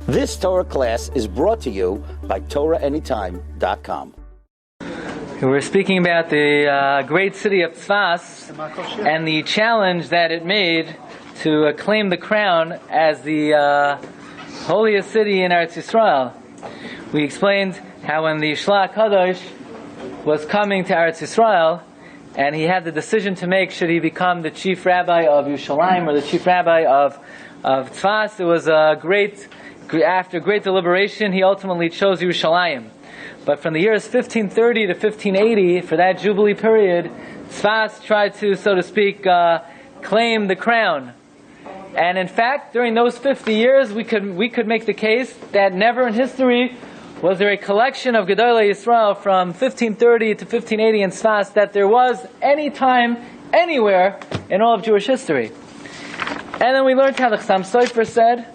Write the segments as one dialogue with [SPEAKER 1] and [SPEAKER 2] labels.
[SPEAKER 1] This Torah class is brought to you by TorahAnytime.com.
[SPEAKER 2] We're speaking about the great city of Tzfas and the challenge that it made to claim the crown as the holiest city in Eretz Yisrael. We explained how when the Shlach Kadosh was coming to Eretz Yisrael, and he had the decision to make, should he become the chief rabbi of Yerushalayim or the chief rabbi of Tzfas, it was after great deliberation, he ultimately chose Yerushalayim. But from the years 1530 to 1580, for that Jubilee period, Tzfas tried to, so to speak, claim the crown. And in fact, during those 50 years, we could make the case that never in history was there a collection of Gedolei Yisrael from 1530 to 1580 in Tzfas that there was any time, anywhere in all of Jewish history. And then we learned how the Chassam Sofer said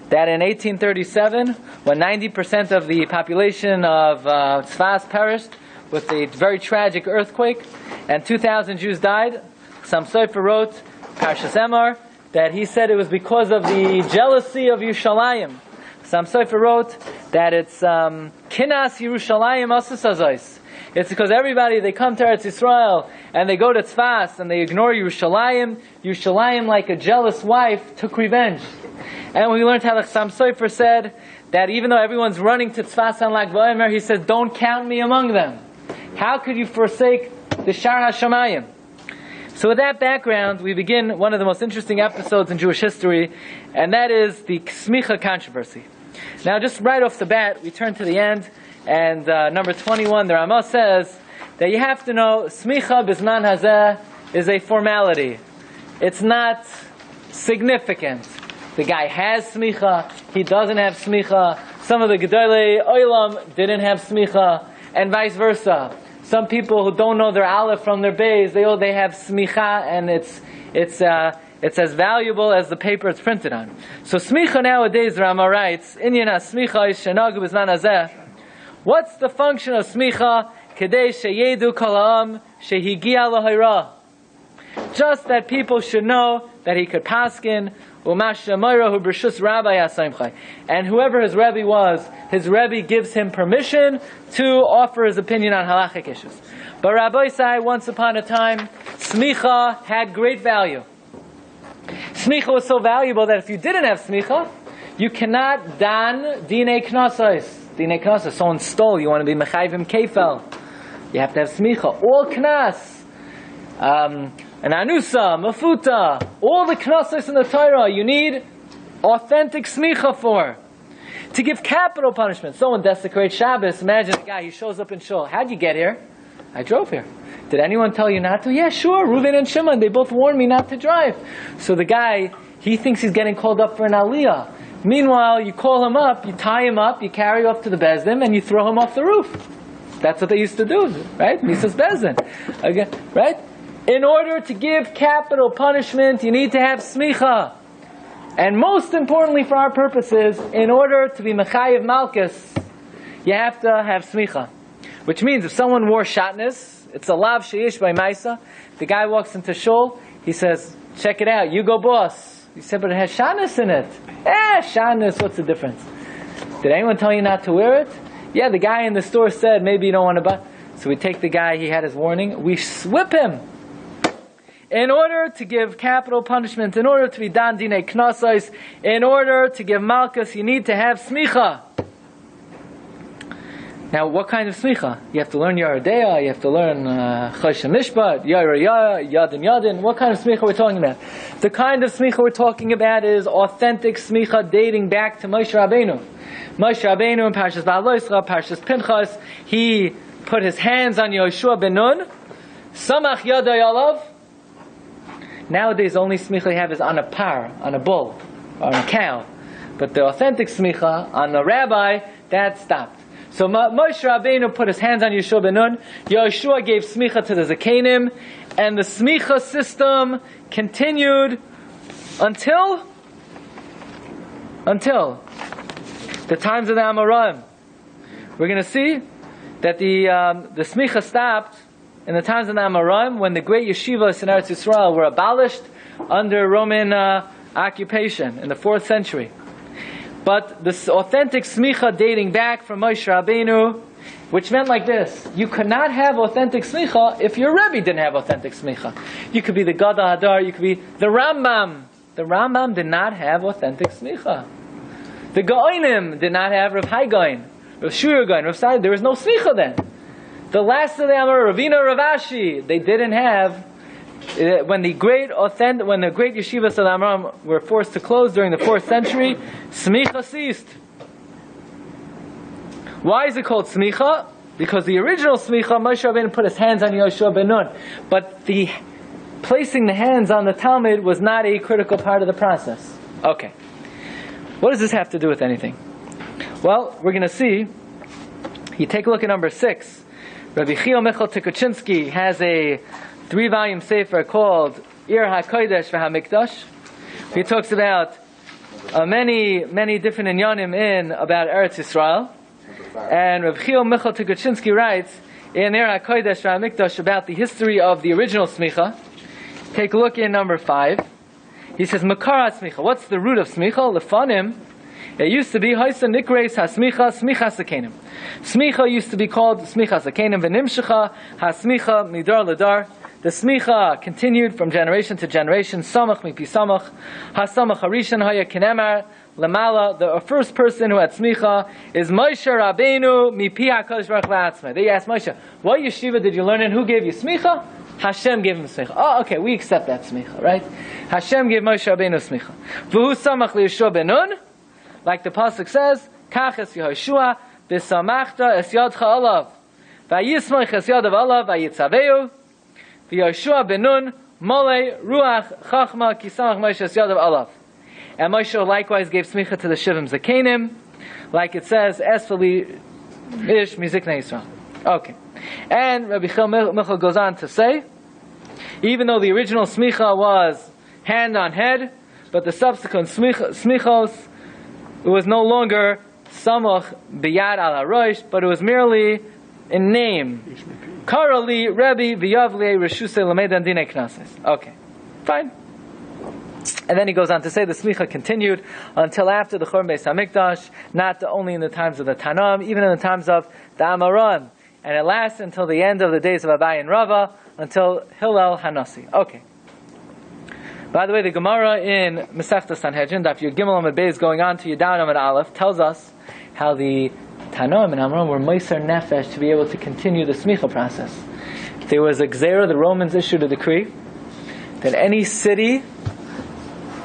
[SPEAKER 2] that in 1837, when 90% of the population of Tzfas perished with a very tragic earthquake, and 2,000 Jews died, Chassam Sofer wrote, Parsha Emor, that he said it was because of the jealousy of Yerushalayim. Chassam Sofer wrote that it's Kinas Yerushalayim Asus Azois. It's because everybody, they come to Eretz Yisrael and they go to Tzfas and they ignore Yerushalayim. Yerushalayim, like a jealous wife, took revenge. And we learned how the Chassam Sofer said that even though everyone's running to Tzfas on Lag BaOmer, he says, don't count me among them. How could you forsake the Shar HaShamayim? So with that background, we begin one of the most interesting episodes in Jewish history, and that is the Semicha controversy. Now, just right off the bat, we turn to the end, and number 21, the Ramah says that you have to know Semicha Bizman Hazeh is a formality. It's not significant. The guy has Semicha, he doesn't have Semicha. Some of the Gedolei Olam didn't have Semicha, and vice versa. Some people who don't know their Aleph from their Beis, they have Semicha, and it's as valuable as the paper it's printed on. So Semicha nowadays, Rama writes, Inyan ha-Semicha is shenagu b'zman hazeh. What's the function of Semicha? Kedei sheyedu kol ha'am shehigia l'hayra. Just that people should know that he could paskin, and whoever his Rebbe was, his Rebbe gives him permission to offer his opinion on halachic issues. But Rabbi Sai, once upon a time, Semicha had great value. Semicha was so valuable that if you didn't have Semicha, you cannot dan dinei knasos. Dinei knasos, someone stole, you want to be mechayvim kefel. You have to have Semicha. All knas. An anusa, mafuta, all the knasos in the Torah, you need authentic smicha for. To give capital punishment. Someone desecrates Shabbos. Imagine a guy, he shows up in shul. How'd you get here? I drove here. Did anyone tell you not to? Yeah, sure. Reuven and Shimon, they both warned me not to drive. So the guy, he thinks he's getting called up for an aliyah. Meanwhile, you call him up, you tie him up, you carry him up to the Bezdin, and you throw him off the roof. That's what they used to do, right? Misas Bezdin. Again, right? In order to give capital punishment, you need to have smicha. And most importantly for our purposes, in order to be mechayev malchus, you have to have smicha. Which means if someone wore shatnez, it's a lav sheish by maisa, the guy walks into shul, he says, check it out, you go boss. He said, but it has shatnez in it. Shatnez, what's the difference? Did anyone tell you not to wear it? Yeah, the guy in the store said, maybe you don't want to buy. So we take the guy, he had his warning, we whip him. In order to give capital punishment, in order to be dan dinei knasos, in order to give malchus, you need to have smicha. Now, what kind of smicha? You have to learn Yeridea, you have to learn Chosh Mishpat, Yeridea, Yadin Yadin. What kind of smicha we're talking about? The kind of smicha we're talking about is authentic smicha dating back to Moshe Rabbeinu. Moshe Rabbeinu in Parshas Ba'aloischa, Parshas Pinchas, he put his hands on Yoshua ben Nun, Samach Yadai Alav. Nowadays, the only smicha you have is on a par, on a bull, or on a cow. But the authentic smicha on a rabbi, that stopped. So Moshe Rabbeinu put his hands on Yeshua ben Nun. Yeshua gave smicha to the Zakenim, and the smicha system continued until the times of the Amoraim. We're going to see that the smicha stopped in the times of the Amoraim, when the great yeshivas in Eretz Yisrael were abolished under Roman occupation in the 4th century. But this authentic smicha dating back from Moshe Rabbeinu, which meant like this: you could not have authentic smicha if your Rebbe didn't have authentic smicha. You could be the Gadol Hadar, you could be the Rambam. The Rambam did not have authentic smicha. The Gaonim did not have Rav Hai Gaon, Rav Shiur Gaon, Rav Sai. There was no smicha then. The last of them were Ravina Ravashi. They didn't have. When the great yeshivas of Amram were forced to close during the 4th century, smicha ceased. Why is it called smicha? Because the original smicha, Moshe Rabbeinu put his hands on Yoshua ben Nun, but the placing the hands on the Talmud was not a critical part of the process. Okay, what does this have to do with anything? Well, we're going to see. You take a look at number 6. Rabbi Chio Michal Tukachinsky has a 3-volume sefer called Ir HaKodesh v'HaMikdash. He talks about many different inyanim about Eretz Yisrael. And Rabbi Chio Michal Tukachinsky writes in Ir HaKodesh v'HaMikdash about the history of the original smicha. Take a look in number 5. He says, Makarat smicha. What's the root of smicha? Lefanim. It used to be Haisa Nikreis HaSmicha Smicha Sakenim. Smicha used to be called Smicha Sakenim V'Nimshecha HaSmicha Midar Ladar. The smicha continued from generation to generation. Samach mipi samach. HaSamach Harishan Haya Kinemar Lamala. The first person who had smicha is Moshe Rabbeinu mipi HaKadosh Baruch Hu. They asked Moshe, what yeshiva did you learn in? Who gave you smicha? Hashem gave him smicha. Oh, okay, we accept that smicha, right? Hashem gave Moshe Rabbeinu smicha. V'hu samach liYeshua ben Nun. Like the pasuk says, Kach es Yehoshua b'samachta es yadcha alav, vayismach es yadav alav vayitzaveu, v'Yehoshua ben Nun molei ruach chachma ki samach Moshe es yadav alav. And Moshe likewise gave smicha to the Shivim Zakenim, like it says, Esfali ish miziknei Yisrael. Okay. And Rabbi Chil Michal goes on to say, even though the original smicha was hand on head, but the subsequent smichos, it was no longer samach biyad al harosh, but it was merely in name. Karali Rebbe v'yavli reshuse lamedan dinei knases. Okay, fine. And then he goes on to say the smicha continued until after the Churban Beis Hamikdash, not only in the times of the Tanam, even in the times of the Amoran, and it lasts until the end of the days of Abai and Rava, until Hillel Hanasi. Okay. By the way, the Gemara in Masechta Sanhedrin, Daf Yud Gimel Amud Beis, going on to Yudal Amud Aleph, tells us how the Tanoim and Amram were Meiser Nefesh to be able to continue the smicha process. There was a Gzera, the Romans issued a decree that any city,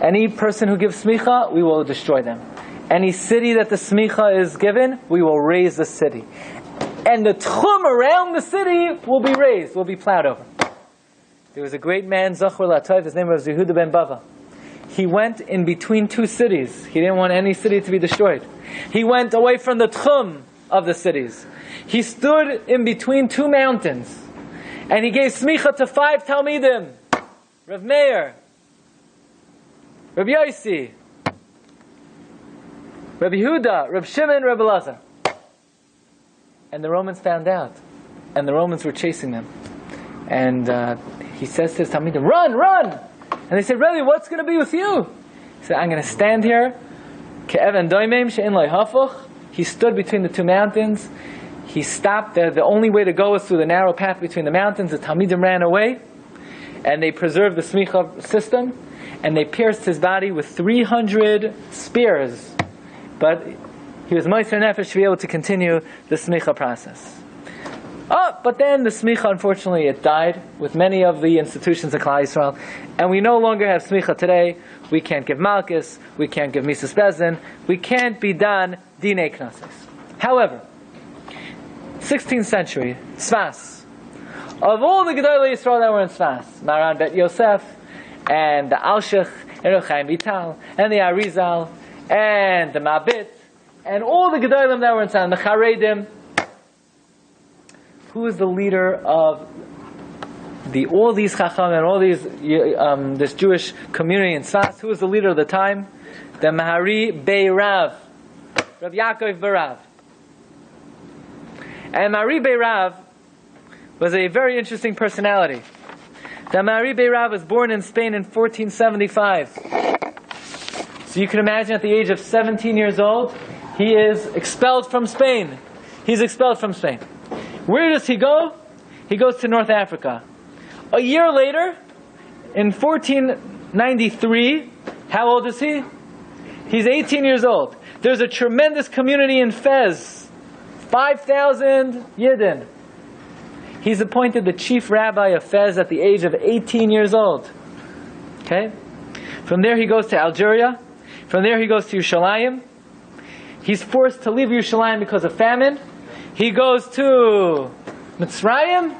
[SPEAKER 2] any person who gives smicha, we will destroy them. Any city that the smicha is given, we will raise the city. And the tchum around the city will be raised, will be plowed over. There was a great man, Zachor Latayv, his name was Yehuda ben Bava. He went in between 2 cities. He didn't want any city to be destroyed. He went away from the tchum of the cities. He stood in between 2 mountains. And he gave smicha to 5 Talmidim. Rav Meir, Rabbi Yossi, Rabbi Yehuda, Rabbi Shimon, Rabbi Elazar. And the Romans found out. And the Romans were chasing them. And he says to his Talmidim, run, run! And they said, Rebbe, what's going to be with you? He said, I'm going to stand here. Ke'evan doimim she'en lo hafuch. He stood between the 2 mountains. He stopped there. The only way to go was through the narrow path between the mountains. The Talmidim ran away. And they preserved the smicha system. And they pierced his body with 300 spears. But he was Meiser Nefesh to be able to continue the smicha process. But then the smicha, unfortunately, it died with many of the institutions of Klal Yisrael, and we no longer have smicha today. We can't give malchus, we can't give misas bezin, we can't be done dinei knases. However, 16th century, Sfas, of all the Gedolei Yisrael that were in Sfas, Maran Bet Yosef, and the Alshich, and the Chaim Vital, and the Arizal, and the Mabit, and all the Gedolim that were in Sfas, the Charedim. Who is the leader of all these Chacham and all these this Jewish community in Sfas? Who is the leader of the time? The Mahari Bey Rav, Rav Yaakov Barav. And Mahari Bey Rav was a very interesting personality. The Mahari Bey Rav was born in Spain in 1475. So you can imagine at the age of 17 years old, he is expelled from Spain. He's expelled from Spain. Where does he go? He goes to North Africa. A year later, in 1493, how old is he? He's 18 years old. There's a tremendous community in Fez. 5,000 Yidden. He's appointed the chief rabbi of Fez at the age of 18 years old. Okay? From there he goes to Algeria. From there he goes to Yerushalayim. He's forced to leave Yerushalayim because of famine. He goes to Mitzrayim.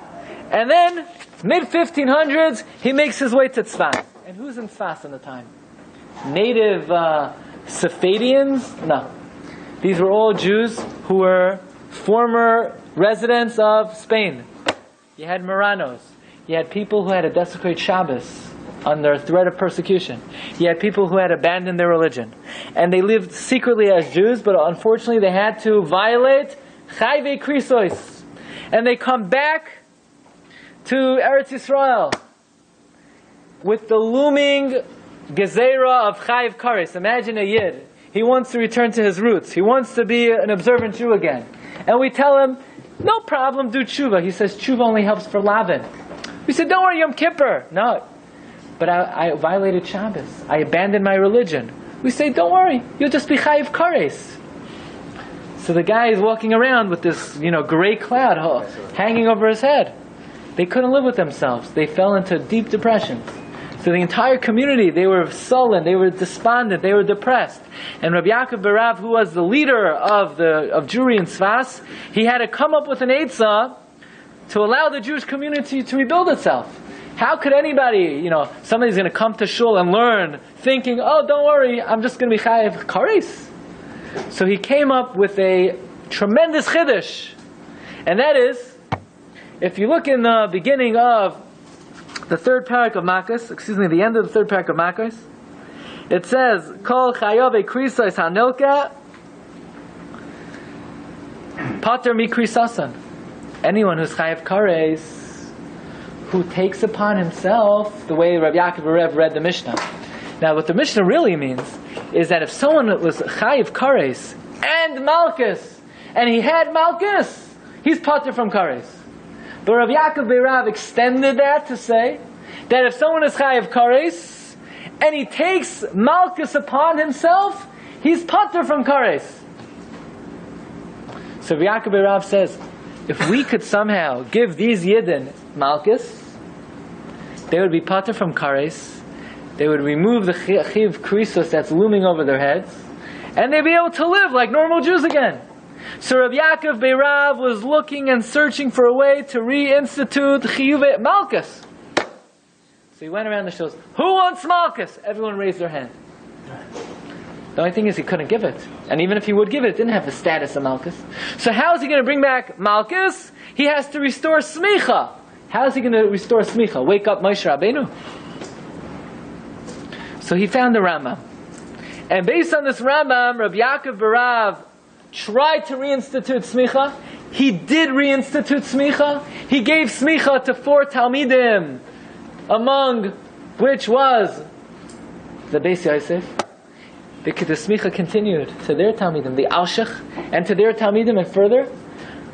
[SPEAKER 2] And then, mid-1500s, he makes his way to Tzfas. And who's in Tzfas in the time? Native Sapphidians? No. These were all Jews who were former residents of Spain. You had Marranos. You had people who had to desecrate Shabbos under threat of persecution. You had people who had abandoned their religion. And they lived secretly as Jews, but unfortunately they had to violate Chayvei Krisos. And they come back to Eretz Yisrael with the looming Gezerah of Chayiv Kares. Imagine a Yid. He wants to return to his roots. He wants to be an observant Jew again. And we tell him, no problem, do tshuva. He says, tshuva only helps for Lavin. We said, don't worry, Yom Kippur. No. But I violated Shabbos. I abandoned my religion. We say, don't worry, you'll just be Chayiv Kares. So the guy is walking around with this, gray cloud hanging over his head. They couldn't live with themselves. They fell into deep depression. So the entire community, they were sullen, they were despondent, they were depressed. And Rabbi Yaakov Barav, who was the leader of Jewry in Tzfas, he had to come up with an eitzah to allow the Jewish community to rebuild itself. How could anybody, somebody's going to come to shul and learn, thinking, oh, don't worry, I'm just going to be chayiv kares. So he came up with a tremendous chiddush. And that is, if you look in the beginning of the third parak of the end of the third parak of Makos, it says, Kol chayave krisais hanilka pater mi krisasan. Anyone who's chayav kares, who takes upon himself, the way Rabbi Yaakov Berev read the Mishnah. Now what the Mishnah really means is that if someone was chayav kares and malchus, and he had malchus, he's pater from kares. But Rabbi Yaakov Beirav extended that to say that if someone is chayav kares and he takes malchus upon himself, he's pater from kares. So Rabbi Yaakov Beirav says, if we could somehow give these yidden malchus, they would be pater from kares. They would remove the chiv krisos that's looming over their heads, and they'd be able to live like normal Jews again. So Rabbi Yaakov Beirav was looking and searching for a way to reinstitute Chiyuv Malchus. So he went around the shows. Who wants Malchus? Everyone raised their hand. The only thing is he couldn't give it. And even if he would give it, it didn't have the status of Malchus. So how is he going to bring back Malchus? He has to restore Semicha. How is he going to restore Semicha? Wake up Moshe Rabbeinu. So he found the Rambam. And based on this Rambam, Rabbi Yaakov Beirav tried to reinstitute Semicha. He did reinstitute Semicha. He gave Semicha to 4 Talmidim, among which was the Beis Yosef. The Semicha continued to their Talmidim, the Alshich, and to their Talmidim and further.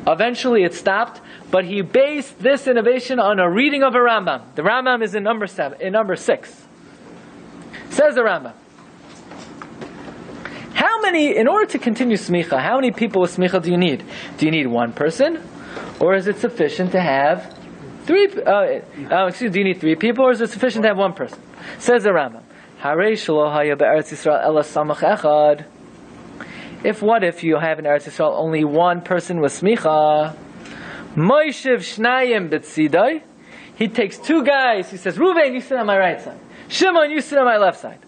[SPEAKER 2] Eventually it stopped, but he based this innovation on a reading of a Rambam. The Rambam is in number 6. Says the Rambam, in order to continue Semicha, how many people with Semicha do you need? Do you need one person? Or is it sufficient to have do you need 3 people, or is it sufficient to have one person? Says the Rambam, if you have in Eretz Yisrael only one person with Semicha, Moishev Shnayim B'tzidai, he takes 2 guys, he says, Reuven, you sit on my right side. Shimon, you sit on my left side.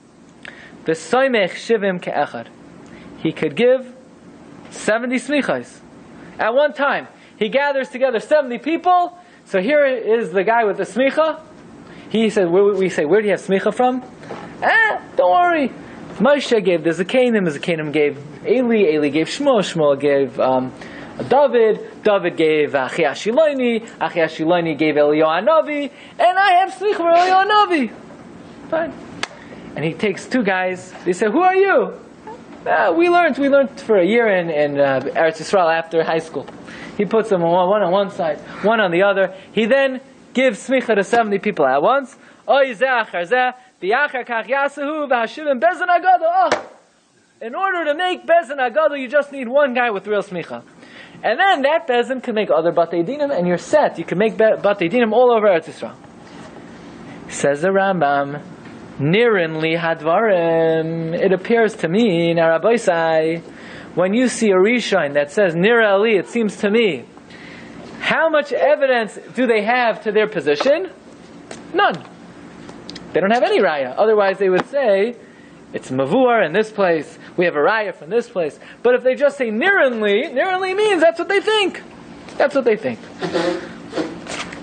[SPEAKER 2] V'soymech shivim ke'echad. He could give 70 smichas at one time. He gathers together 70 people. So here is the guy with the smicha. He said, we say, where do you have smicha from? Don't worry. Moshe gave the Zakanim gave Eli gave Shmuel gave David gave Achi Ashiloni gave Eliyahu Hanavi, and I have smicha for Eliyahu Hanavi. Fine. And he takes two guys. They say, "Who are you?" We learned for a year in Eretz Yisrael after high school. He puts them one on one side, one on the other. He then gives smicha to 70 people at once. In order to make bezin agadol, you just need one guy with real smicha. And then that bezin can make other batei dinim, and you're set. You can make batei dinim all over Eretz Yisrael. Says the Rambam, Nirin li hadvarim. It appears to me, Naraboisai, when you see a Rishon that says Nira li, it seems to me. How much evidence do they have to their position? None. They don't have any raya. Otherwise, they would say it's mavur in this place. We have a raya from this place. But if they just say Nirin li means that's what they think. That's what they think.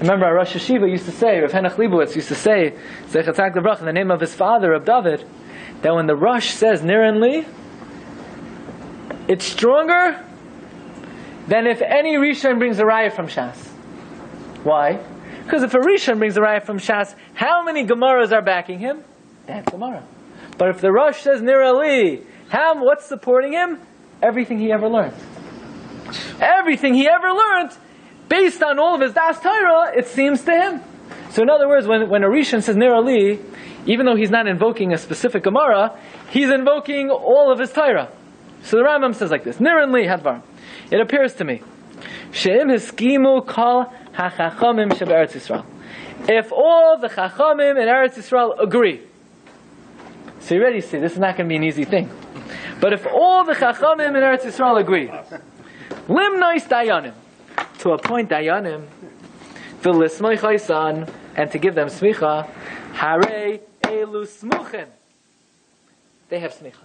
[SPEAKER 2] Remember, our Rosh Hashiva used to say, Rav Henach Leibowitz used to say, Zechatzak Levrach, in the name of his father, of David, that when the Rosh says Nirin li, it's stronger than if any Rishon brings a raya from Shas. Why? Because if a Rishon brings a raya from Shas, how many Gemaras are backing him? That Gemara. But if the Rosh says Nira li, what's supporting him? Everything he ever learned. Everything he ever learned, based on all of his Das Torah, it seems to him. So in other words, when a Rishon says Nira li, even though he's not invoking a specific Gemara, he's invoking all of his Torah. So the Rambam says like this, Nirin li hadvar. It appears to me, She'im hiskimu kol ha-chachamim she'be'eretz Yisrael. If all the chachamim in Eretz Yisrael agree, so you already see, this is not going to be an easy thing. But if all the chachamim in Eretz Yisrael agree, limnois dayanim, to appoint dayanim, v'lismoi chaysan, and to give them smicha, harei elu smuchim. They have smicha.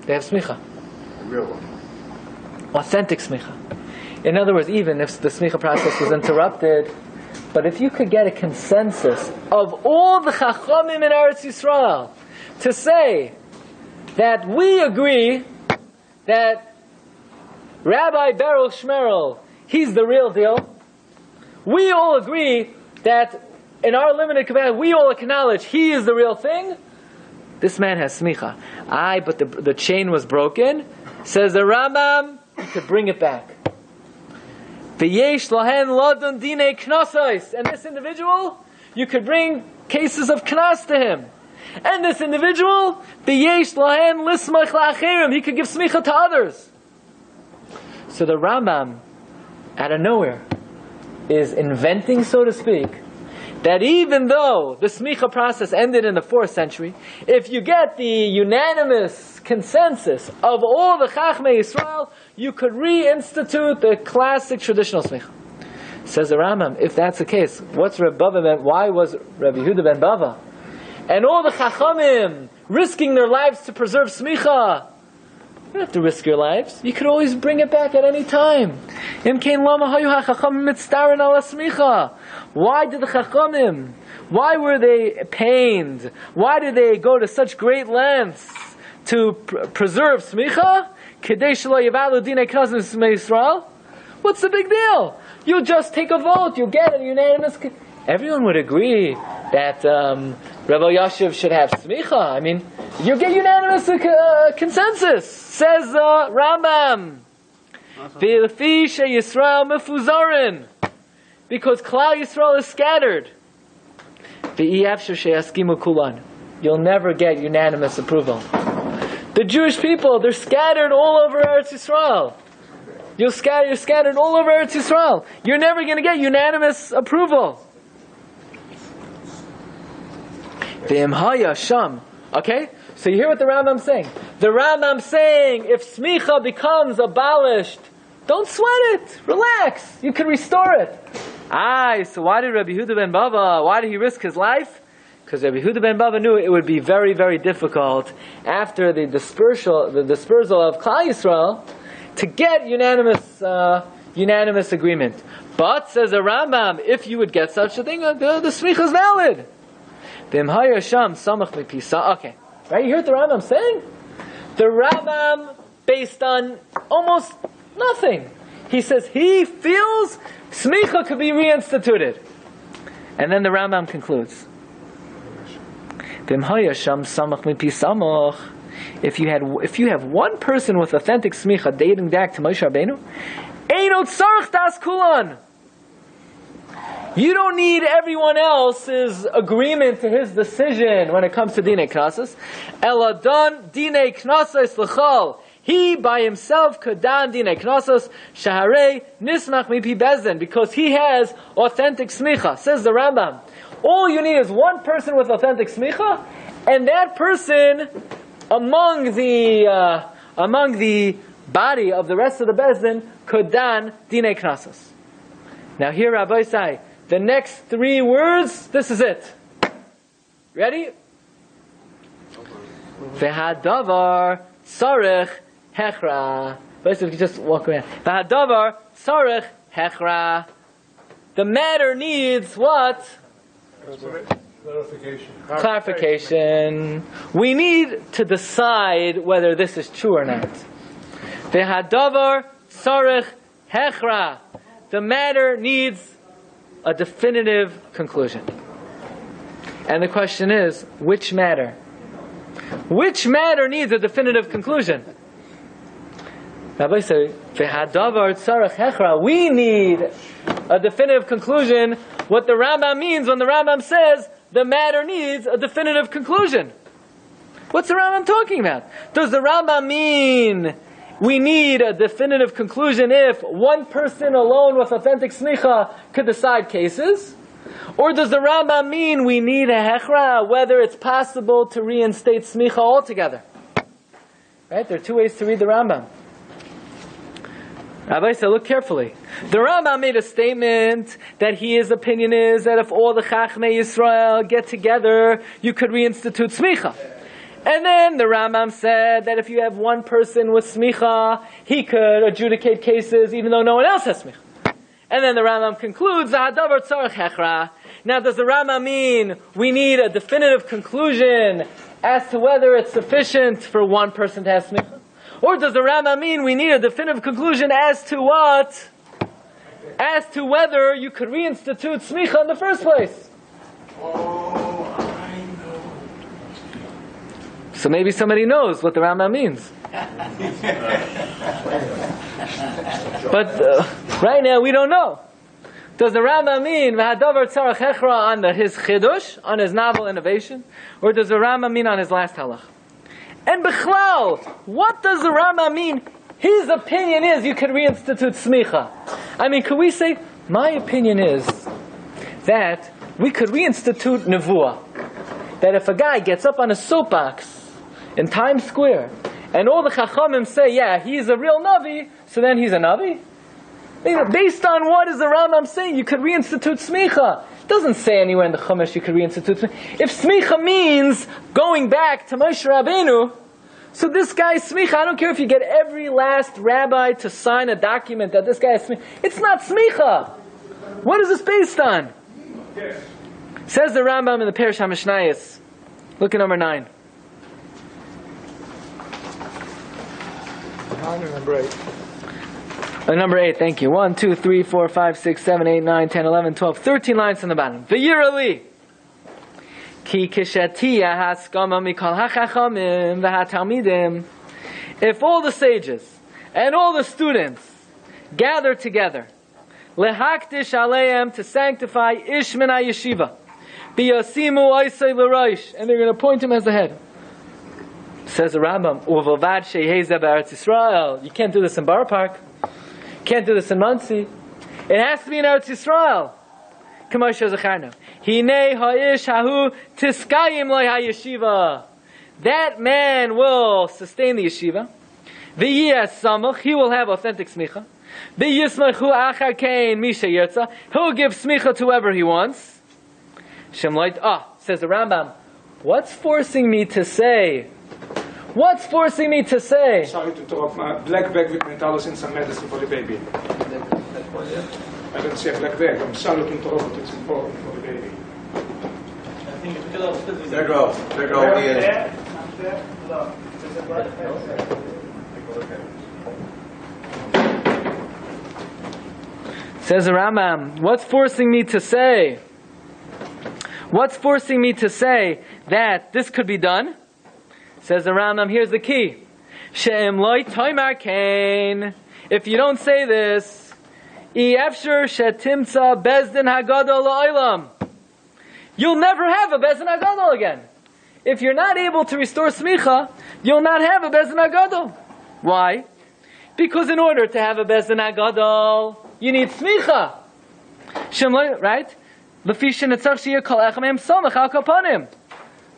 [SPEAKER 2] They have smicha.
[SPEAKER 3] Real one.
[SPEAKER 2] Authentic smicha. In other words, even if the smicha process was interrupted, but if you could get a consensus of all the chachamim in Eretz Yisrael to say that we agree that Rabbi Beryl Shmerel, he's the real deal. We all agree that in our limited capacity, we all acknowledge he is the real thing. This man has smicha. But the chain was broken. Says the Rambam, you could bring it back. V'yesh lahen ladon dinei knossos. And this individual, you could bring cases of knas to him. And this individual, v'yesh lahen lismach la'acherim. He could give smicha to others. So the Rambam, out of nowhere, is inventing, so to speak, that even though the smicha process ended in the 4th century, if you get the unanimous consensus of all the Chachmei Yisrael, you could reinstitute the classic traditional smicha. Says the Rambam, if that's the case, what's Reb Bava meant? Why was Rabbi Yehuda ben Bava and all the Chachamim risking their lives to preserve smicha? You don't have to risk your lives. You could always bring it back at any time. Why did the Chachamim? Why were they pained? Why did they go to such great lengths to preserve smicha? What's the big deal? You just take a vote. You get a unanimous. Everyone would agree that Rabbi Yashiv should have smicha. I mean, you get unanimous consensus. Says Rambam. V'lefi sheYisrael mefuzarin, because Klal Yisrael is scattered. V'iyavsher sheyaskimu kulan. You'll never get unanimous approval. The Jewish people, they're scattered all over Eretz Yisrael. You're scattered all over Eretz Yisrael. You're never going to get unanimous approval. V'imhaya sham. Okay? So you hear what the Rambam's saying. The Rambam's saying, if smicha becomes abolished, don't sweat it. Relax. You can restore it. So why did Rabbi Yehuda ben Bava, why did he risk his life? Because Rabbi Yehuda ben Bava knew it would be very, very difficult after the dispersal of Klal Yisrael to get unanimous agreement. But, says the Rambam, if you would get such a thing, the smicha is valid. Okay. Right? You hear what the Rambam's saying? The Rambam, based on almost nothing, he says he feels smicha could be reinstituted. And then the Rambam concludes. If you have one person with authentic smicha dating back to Moshe Rabbeinu, Eino tzarich das kulan. You don't need everyone else's agreement to his decision when it comes to dinei knasos. Eladon dinei knasos l'chol. He by himself could dan dinei knasos shaharei nismach mipi bezdin, because he has authentic smicha. Says the Rambam, all you need is one person with authentic smicha, and that person among the body of the rest of the bezdin could dan dinei knasos. Now here, Rabbi say, the next three words, this is it. Ready? V'hadavar tzarich hechra. Basically, you just walk around. V'hadavar tzarich hechra. The matter needs what? Clarification. We need to decide whether this is true or not. V'hadavar tzarich hechra. The matter needs a definitive conclusion. And the question is, which matter? Which matter needs a definitive conclusion? Rabbi said, we need a definitive conclusion. What the Rambam means when the Rambam says the matter needs a definitive conclusion. What's the Rambam talking about? Does the Rambam mean we need a definitive conclusion if one person alone with authentic smicha could decide cases? Or does the Rambam mean we need a hechra, whether it's possible to reinstate smicha altogether? Right? There are two ways to read the Rambam. Rabbi said, look carefully. The Rambam made a statement that his opinion is that if all the Chachmei Yisrael get together, you could reinstitute smicha. And then the Rambam said that if you have one person with smicha, he could adjudicate cases even though no one else has smicha. And then the Rambam concludes, Hadavar tzarich hechra. Now does the Rambam mean we need a definitive conclusion as to whether it's sufficient for one person to have smicha? Or does the Rambam mean we need a definitive conclusion as to what? As to whether you could reinstitute smicha in the first place? So maybe somebody knows what the Rambam means. But right now we don't know. Does the Rambam mean v'hadavar tzarich hechra on his chidush, on his novel innovation? Or does the Rambam mean on his last halach? And bichlal, what does the Rambam mean? His opinion is you can reinstitute smicha. I mean, could we say, my opinion is that we could reinstitute nevuah. That if a guy gets up on a soapbox in Times Square, and all the Chachamim say, yeah, he's a real Navi, so then he's a Navi? Based on what is the Rambam saying? You could reinstitute smicha. It doesn't say anywhere in the Chumash you could reinstitute smicha. If smicha means going back to Moshe Rabbeinu, so this guy's smicha, I don't care if you get every last rabbi to sign a document that this guy has smicha. It's not smicha. What is this based on? Yes. Says the Rambam in the Parsha HaMishnayos. Look at number 9. Number 8, thank you. 1, 2, 3, 4, 5, 6, 7, 8, 9, 10, 11, 12, 13 lines from the bottom. V'yirali. Ki kishatiya haskama mikol hachachamim v'hatalmidim. If all the sages and all the students gather together, lehakdish aleim, to sanctify ish min yeshiva, biyasimu oisei l'roish, and they're going to appoint him as the head. Says the Rambam, Uvalvad shehezeh b'Eretz Yisrael. You can't do this in Borough Park. Can't do this in Muncie. It has to be in Eretz Yisrael. Chumash zacharna. Hinei ha'ish hahu tiskayim loy ha'yeshiva. That man will sustain the yeshiva. V'yiyas samach. He will have authentic smicha. V'yismachu achar kein misha yirtza. He'll give smicha to whoever he wants. Shemloit. Says the Rambam. What's forcing me to say? What's forcing me to say?
[SPEAKER 3] Sorry to interrupt, black bag with mentalus and some medicine for the baby. I don't say black bag, I'm sorry to interrupt, it's important for the baby.
[SPEAKER 4] There go the
[SPEAKER 2] Says the Rambam, what's forcing me to say? What's forcing me to say that this could be done. Says the Rambam, here's the key. She'em loy toimar kain. If you don't say this, Efshar shetimtza bezdin hagadol la'olam. You'll never have a bezdin hagadol again. If you're not able to restore smicha, you'll not have a bezdin hagadol. Why? Because in order to have a bezdin hagadol, you need smicha. Right?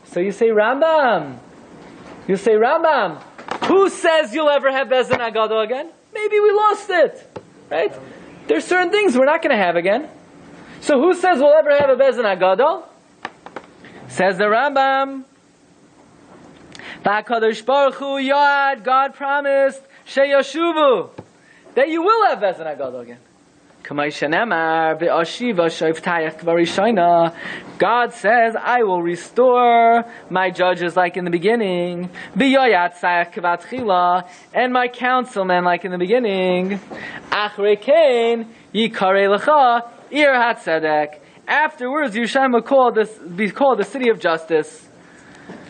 [SPEAKER 2] So you say Rambam. Who says you'll ever have bezdin hagadol again? Maybe we lost it. Right? There's certain things we're not going to have again. So who says we'll ever have a bezdin hagadol? Says the Rambam. HaKadosh Baruch Hu Yad, God promised sheyashuvu, that you will have bezdin hagadol again. God says, I will restore my judges like in the beginning, and my councilmen like in the beginning. Afterwards, you shall be called the city of justice.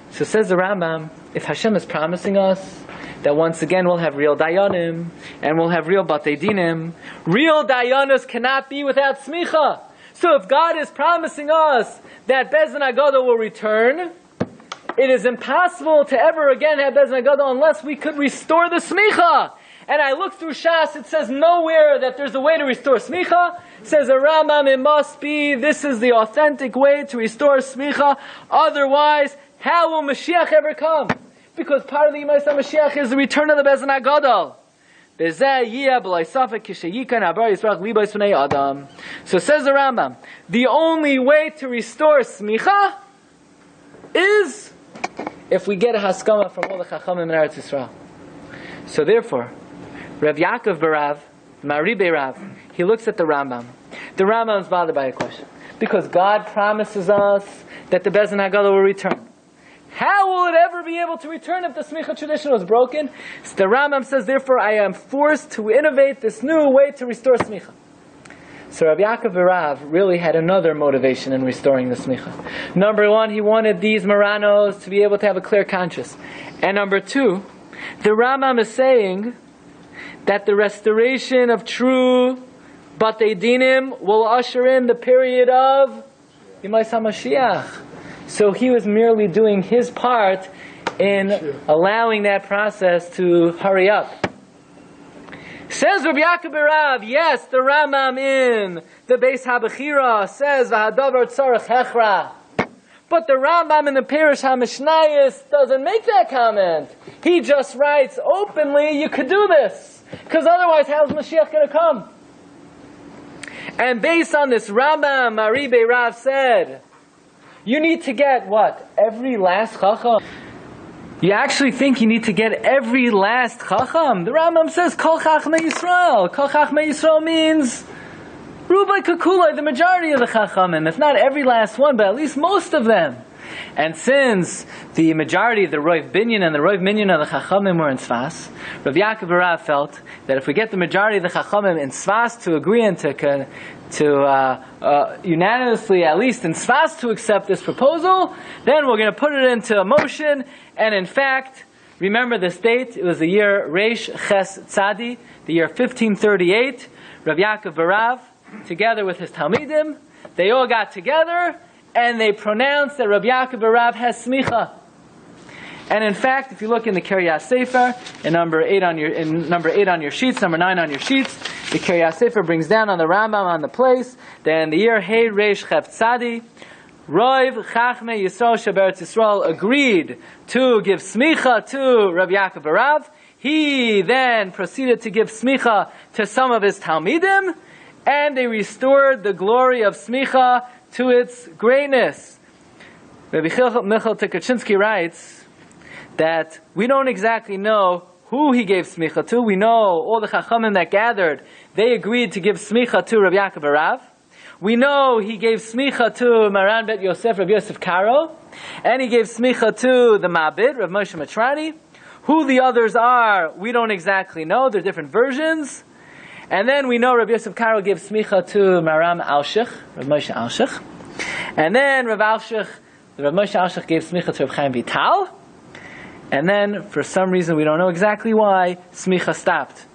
[SPEAKER 2] So says the Rambam, if Hashem is promising us that once again we'll have real dayanim, and we'll have real batei dinim. Real dayanos cannot be without smicha. So if God is promising us that bezdin hagadol will return, it is impossible to ever again have bezdin hagadol unless we could restore the smicha. And I look through Shas, it says nowhere that there's a way to restore smicha. It says the Rambam, it must be, this is the authentic way to restore smicha. Otherwise, how will Mashiach ever come? Because part of the Yimai Mashiach is the return of the bezdin hagadol. So says the Rambam, the only way to restore smicha is if we get a haskama from all the Chachamim in Eretz Yisrael. So therefore, Rav Yaakov Barav, Maribe Rav, he looks at the Rambam. The Rambam is bothered by a question. Because God promises us that the bezdin hagadol will return. How will it ever be able to return if the smicha tradition was broken? So the Rambam says, therefore, I am forced to innovate this new way to restore smicha. So Rabbi Yaakov Barav really had another motivation in restoring the smicha. Number one, he wanted these Maranos to be able to have a clear conscience. And number two, the Rambam is saying that the restoration of true batei dinim will usher in the period of Yimai HaMashiach. So he was merely doing his part in allowing that process to hurry up. Says Rabbi Yaakov Barav, yes, the Rambam in the Beis HaBechira says, V'hadavar tzarech hechra. But the Rambam in the Parish HaMishnayos doesn't make that comment. He just writes openly, you could do this. Because otherwise, how's Mashiach going to come? And based on this Rambam, Maribe Rav said, you need to get what? Every last chacham? You actually think you need to get every last chacham? The Rambam says, Kol Chachmei Yisrael. Kol Chachmei Yisrael means Rubai Kakulai, the majority of the chachamim. If not every last one, but at least most of them. And since the majority of the Roiv Binyan and the Roiv Minyan of the Chachamim were in Tzfas, Rav Yaakov Barav felt that if we get the majority of the Chachamim in Tzfas to agree and to unanimously, at least in Tzfas, to accept this proposal, then we're going to put it into motion. And in fact, remember this date, it was the year Reish Ches Tzadi, the year 1538. Rav Yaakov Barav, together with his Talmidim, they all got together and they pronounced that Rabbi Yaakov Barav has smicha. And in fact, if you look in the Kiryas Sefer, in number 8 on your sheets, number 9 on your sheets, the Kiryas Sefer brings down on the Rambam on the place that in the year Hey Reish Chef Tzadi, Roiv Chachmei Yisrael Sheberetz Yisrael agreed to give smicha to Rabbi Yaakov Barav. He then proceeded to give smicha to some of his Talmidim, and they restored the glory of smicha to its greatness. Rabbi Michal Tukachinsky writes that we don't exactly know who he gave smicha to. We know all the chachamim that gathered, they agreed to give smicha to Rabbi Yaakov Barav. We know he gave smicha to Maran Bet Yosef, Rabbi Yosef Karo, and he gave smicha to the Mabid, Rav Moshe Matrani. Who the others are, we don't exactly know. There are different versions. And then we know Rabbi Yosef Karo gives smicha to Maram Alshich, Rav Moshe Alshich. And then Rav Alshich the Rav Moshe Alshich gave Smicha to Rav Chaim Vital, and then, for some reason, we don't know exactly why, Smicha stopped.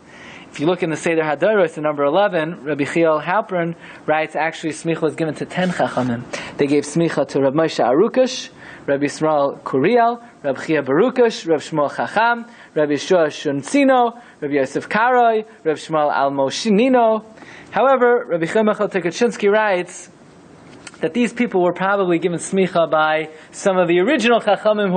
[SPEAKER 2] If you look in the Seder Hadaros in number 11, Rabbi Chiel Halpern writes, actually, Smicha was given to 10 Chachamim. They gave Smicha to Rav Moshe Arukash, Rabbi Yisrael Kuriel, Rabbi Chia Barukash, Rabbi Shmuel Chacham, Rabbi Yeshua Shuncino, Rabbi Yosef Karoi, Rabbi Shmuel Almoshinino. However, Rabbi Chemachel Tekachinsky writes that these people were probably given smicha by some of the original Chachamim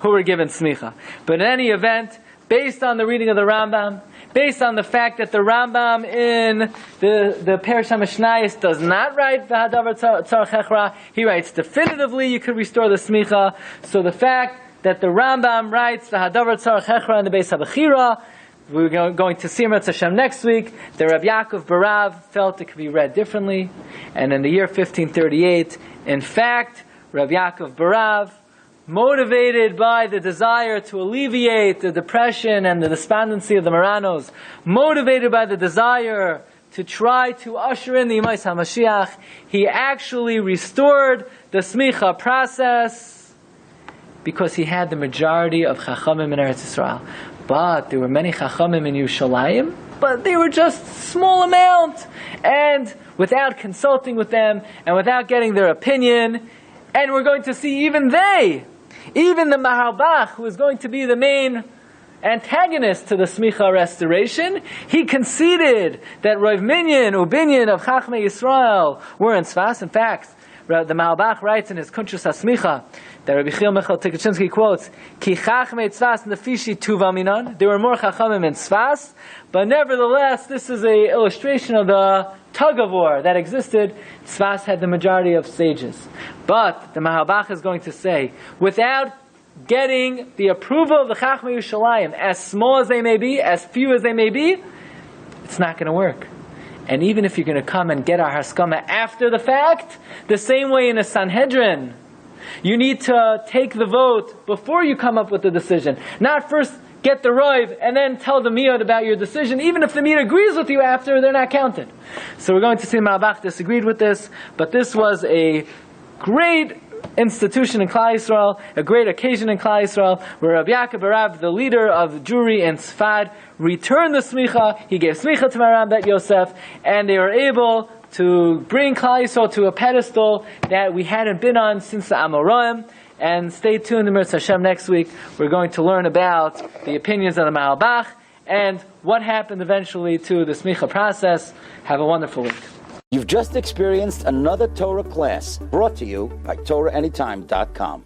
[SPEAKER 2] who were given smicha. But in any event, based on the reading of the Rambam, based on the fact that the Rambam in the Parsha Mishnayos does not write V'hadavar tzarech hechra, he writes definitively you could restore the smicha. So the fact that the Rambam writes V'hadavar tzarech hechra in the Beis HaBechira, we're going to see Mitzvah Hashem next week. The Rabbi Yaakov Barav felt it could be read differently. And in the year 1538, in fact, Rabbi Yaakov Barav, motivated by the desire to alleviate the depression and the despondency of the Maranos, motivated by the desire to try to usher in the Yemais HaMashiach, he actually restored the smicha process because he had the majority of Chachamim in Eretz Yisrael. But there were many Chachamim in Yerushalayim, but they were just small amount. And without consulting with them, and without getting their opinion, and we're going to see even the Mahalbach, who is going to be the main antagonist to the Smicha restoration, he conceded that Rav Minyan, Ubinyan of Chachmei Yisrael were in Tzfas. In fact, the Mahalbach writes in his Kuntrus HaSmicha that Rabbi Chiel Michal Tekachinsky quotes, Ki Chachmei Tzfas Nefishi Tuva Minan. There were more Chachamim in Tzfas, but nevertheless, this is an illustration of the tug of war that existed. Tzfas had the majority of sages. But the Mahalbach is going to say, without getting the approval of the Chachmei Yerushalayim, as small as they may be, as few as they may be, it's not going to work. And even if you're going to come and get our haskama after the fact, the same way in a Sanhedrin, you need to take the vote before you come up with the decision. Not first get the Rav and then tell the Miyad about your decision. Even if the Miyad agrees with you after, they're not counted. So we're going to see Malbach disagreed with this, but this was a great institution in Klal Yisrael, a great occasion in Klal Yisrael, where Rabbi Yaakov Barav, the leader of the Jewry in Sfad, returned the smicha. He gave smicha to Maram Bet Yosef, and they were able to bring Klal Yisrael to a pedestal that we hadn't been on since the Amoraim. And stay tuned to Mitzvah Hashem next week. We're going to learn about the opinions of the Mahalbach and what happened eventually to the smicha process. Have a wonderful week.
[SPEAKER 1] You've just experienced another Torah class brought to you by TorahAnytime.com.